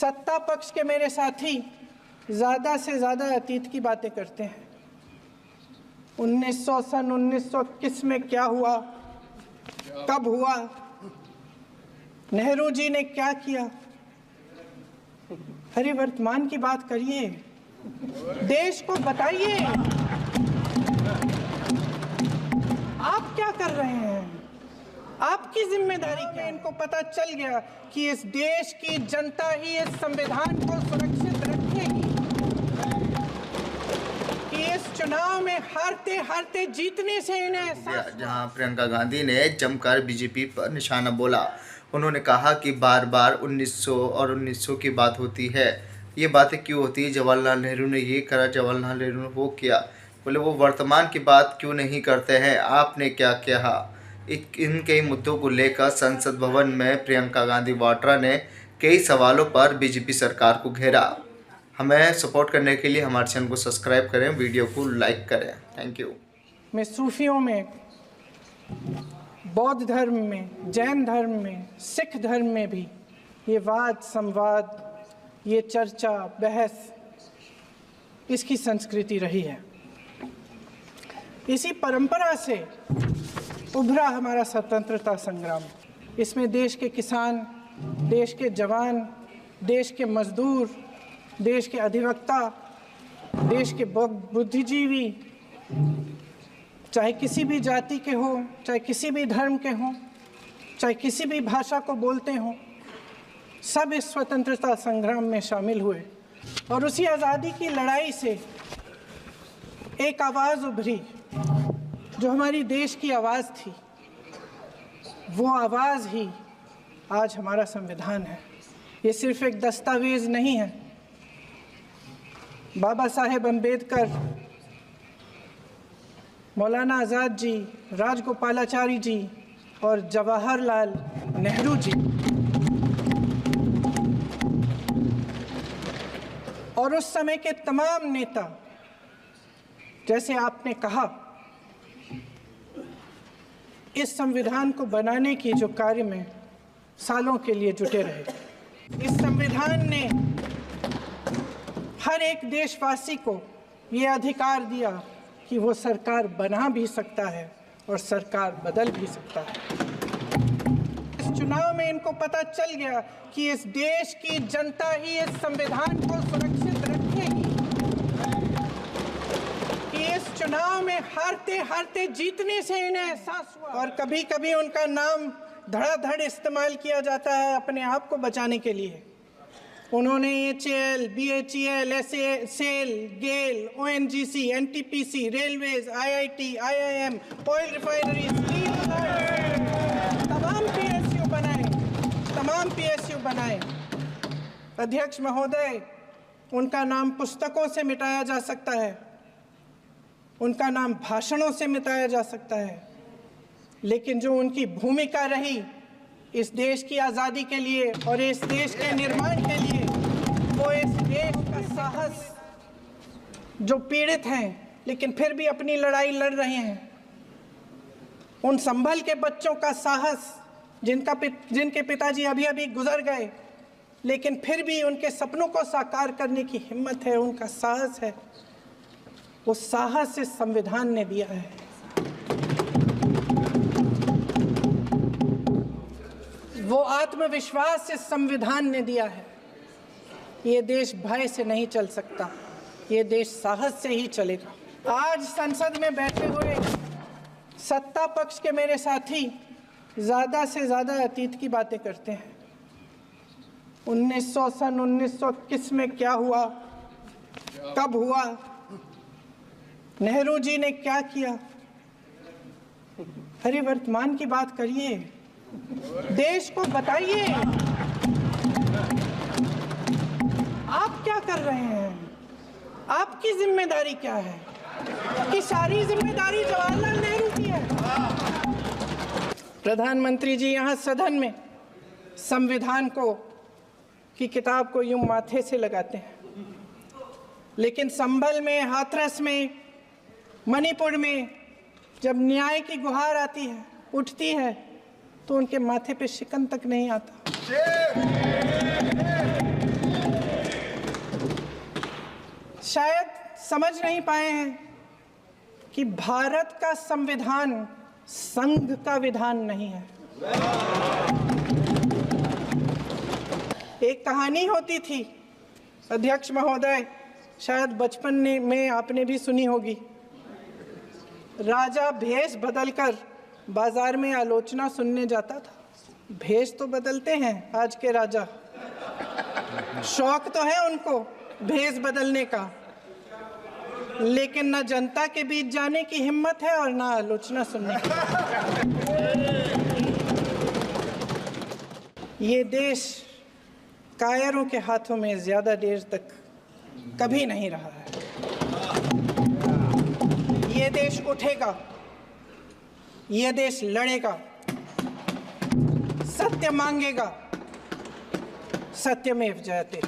सत्ता पक्ष के मेरे साथी ज़्यादा से ज़्यादा अतीत की बातें करते हैं। सन 1921 में क्या हुआ, कब हुआ, नेहरू जी ने क्या किया। अरे वर्तमान की बात करिए, देश को बताइए आप क्या कर रहे हैं, आपकी जिम्मेदारी क्या है। इनको पता चल गया कि इस देश की जनता ही इस संविधान को सुरक्षित रखेगी, कि इस चुनाव में हारते हारते जीतने से इन्हें जहां प्रियंका गांधी ने जमकर बीजेपी पर निशाना बोला। उन्होंने कहा कि बार बार 1900 और 1900 की बात होती है, ये बातें क्यों होती है, जवाहरलाल नेहरू ने ये करा, जवाहरलाल नेहरू ने वो किया। बोले वो वर्तमान की बात क्यों नहीं करते हैं, आपने क्या किया। इन कई मुद्दों को लेकर संसद भवन में प्रियंका गांधी वाड्रा ने कई सवालों पर बीजेपी सरकार को घेरा। हमें सपोर्ट करने के लिए हमारे चैनल को सब्सक्राइब करें, वीडियो को लाइक करें। Thank you. में सूफियों में, बौद्ध धर्म में, जैन धर्म में, सिख धर्म में भी ये वाद संवाद, ये चर्चा बहस, इसकी संस्कृति रही है। इसी परंपरा से उभरा हमारा स्वतंत्रता संग्राम। इसमें देश के किसान, देश के जवान, देश के मजदूर, देश के अधिवक्ता, देश के बुद्धिजीवी, चाहे किसी भी जाति के हो, चाहे किसी भी धर्म के हों, चाहे किसी भी भाषा को बोलते हों, सब इस स्वतंत्रता संग्राम में शामिल हुए। और उसी आज़ादी की लड़ाई से एक आवाज़ उभरी जो हमारी देश की आवाज़ थी। वो आवाज़ ही आज हमारा संविधान है। ये सिर्फ एक दस्तावेज नहीं है। बाबा साहेब अम्बेडकर, मौलाना आज़ाद जी, राजगोपालाचारी जी और जवाहरलाल नेहरू जी और उस समय के तमाम नेता, जैसे आपने कहा, इस संविधान को बनाने की जो कार्य में सालों के लिए जुटे रहे। इस संविधान ने हर एक देशवासी को ये अधिकार दिया कि वो सरकार बना भी सकता है और सरकार बदल भी सकता है। इस चुनाव में इनको पता चल गया कि इस देश की जनता ही इस संविधान को सुरक्षित रखेगी, कि इस चुनाव में हारते हारते जीतने से इन्हें एहसास हुआ। और कभी कभी उनका नाम धड़ाधड़ इस्तेमाल किया जाता है अपने आप को बचाने के लिए। उन्होंने HAL, BHEL, SAL, GAIL, ONGC, NTPC, railways, IIT, IIM, oil refineries, तमाम PSU बनाए। अध्यक्ष महोदय, उनका नाम पुस्तकों से मिटाया जा सकता है, उनका नाम भाषणों से मिटाया जा सकता है, लेकिन जो उनकी भूमिका रही इस देश की आज़ादी के लिए और इस देश के निर्माण के लिए, वो इस देश का साहस, जो पीड़ित हैं लेकिन फिर भी अपनी लड़ाई लड़ रहे हैं, उन संभल के बच्चों का साहस, जिनके पिताजी अभी अभी गुजर गए लेकिन फिर भी उनके सपनों को साकार करने की हिम्मत है, उनका साहस है, वो साहस इस संविधान ने दिया है। वो आत्मविश्वास इस संविधान ने दिया है। ये देश भय से नहीं चल सकता, ये देश साहस से ही चलेगा। आज संसद में बैठे हुए सत्ता पक्ष के मेरे साथी ज़्यादा से ज़्यादा अतीत की बातें करते हैं। सन 1921 में क्या हुआ, कब हुआ, नेहरू जी ने क्या किया। अरे वर्तमान की बात करिए, देश को बताइए आप क्या कर रहे हैं, आपकी जिम्मेदारी क्या है, कि सारी जिम्मेदारी जवाहरलाल नेहरू की है। प्रधानमंत्री जी यहाँ सदन में संविधान की किताब को यूं माथे से लगाते हैं, लेकिन संभल में, हाथरस में, मणिपुर में जब न्याय की गुहार आती है, उठती है, तो उनके माथे पे शिकन तक नहीं आता। शायद समझ नहीं पाए हैं कि भारत का संविधान संघ का विधान नहीं है। एक कहानी होती थी, अध्यक्ष महोदय, शायद बचपन में आपने भी सुनी होगी। राजा भेष बदलकर बाजार में आलोचना सुनने जाता था। भेष तो बदलते हैं आज के राजा, शौक तो है उनको भेष बदलने का, लेकिन न जनता के बीच जाने की हिम्मत है और न आलोचना सुनने की। ये देश कायरों के हाथों में ज्यादा देर तक कभी नहीं रहा है। ये देश उठेगा, ये देश लड़ेगा, सत्य मांगेगा, सत्यमेव जयते।